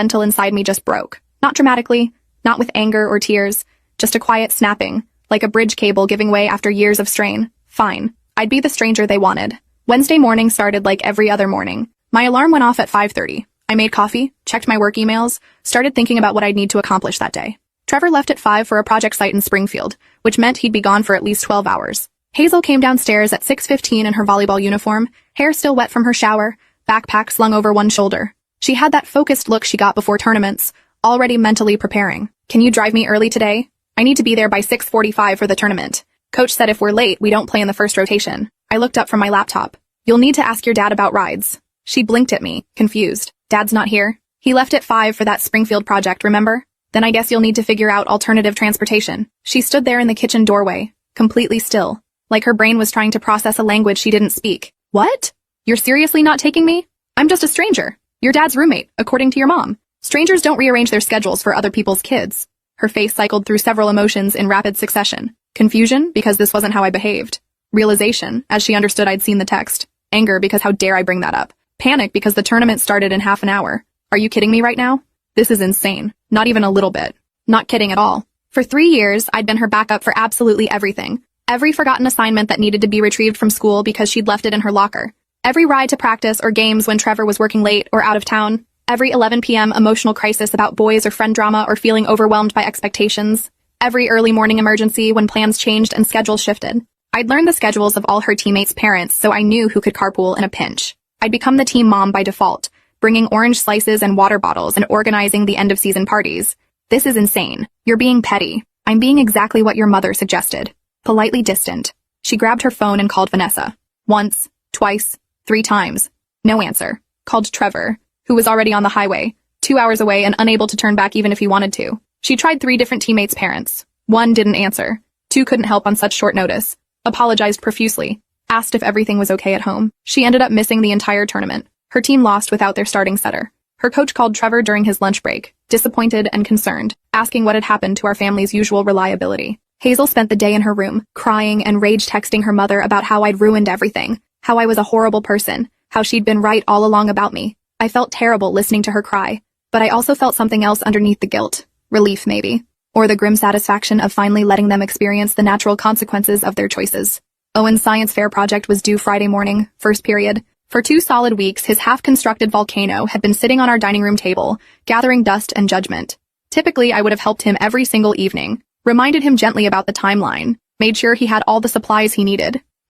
until inside me just broke. Not dramatically, not with anger or tears, just a quiet snapping, like a bridge cable giving way after years of strain. Fine. I'd be the stranger they wanted. Wednesday morning started like every other morning. My alarm went off at 5:30. I made coffee, checked my work emails, started thinking about what I'd need to accomplish that day. Trevor left at 5 for a project site in Springfield, which meant he'd be gone for at least 12 hours. Hazel came downstairs at 6:15 in her volleyball uniform, hair still wet from her shower, backpack slung over one shoulder. She had that focused look she got before tournaments, already mentally preparing. Can you drive me early today? I need to be there by 6:45 for the tournament. Coach said if we're late, we don't play in the first rotation. I looked up from my laptop. You'll need to ask your dad about rides. She blinked at me, confused. Dad's not here. He left at 5 for that Springfield project, remember? Then I guess you'll need to figure out alternative transportation. She stood there in the kitchen doorway, completely still, like her brain was trying to process a language she didn't speak. What? You're seriously not taking me? I'm just a stranger. Your dad's roommate, according to your mom. Strangers don't rearrange their schedules for other people's kids. Her face cycled through several emotions in rapid succession. Confusion, because this wasn't how I behaved. Realization, as she understood I'd seen the text. Anger, because how dare I bring that up. Panic, because the tournament started in half an hour. Are you kidding me right now? This is insane. Not even a little bit. Not kidding at all. For 3 years, I'd been her backup for absolutely everything. Every forgotten assignment that needed to be retrieved from school because she'd left it in her locker. Every ride to practice or games when Trevor was working late or out of town. Every 11 p.m. emotional crisis about boys or friend drama or feeling overwhelmed by expectations. Every early morning emergency when plans changed and schedules shifted. I'd learned the schedules of all her teammates' parents, so I knew who could carpool in a pinch. I'd become the team mom by default, bringing orange slices and water bottles and organizing the end-of-season parties. This is insane. You're being petty. I'm being exactly what your mother suggested. Politely distant. She grabbed her phone and called Vanessa. Once, twice, 3 times. No answer. Called Trevor, who was already on the highway, 2 hours away and unable to turn back even if he wanted to. She tried 3 different teammates' parents. 1 didn't answer. 2 couldn't help on such short notice. Apologized profusely. Asked if everything was okay at home. She ended up missing the entire tournament. Her team lost without their starting setter. Her coach called Trevor during his lunch break, disappointed and concerned, asking what had happened to our family's usual reliability. Hazel spent the day in her room, crying and rage texting her mother about how I'd ruined everything, how I was a horrible person, how she'd been right all along about me. I felt terrible listening to her cry, but I also felt something else underneath the guilt. Relief, maybe. Or the grim satisfaction of finally letting them experience the natural consequences of their choices. Owen's science fair project was due Friday morning, first period. For 2 solid weeks, his half-constructed volcano had been sitting on our dining room table, gathering dust and judgment. Typically, I would have helped him every single evening, reminded him gently about the timeline, made sure he had all the supplies he needed.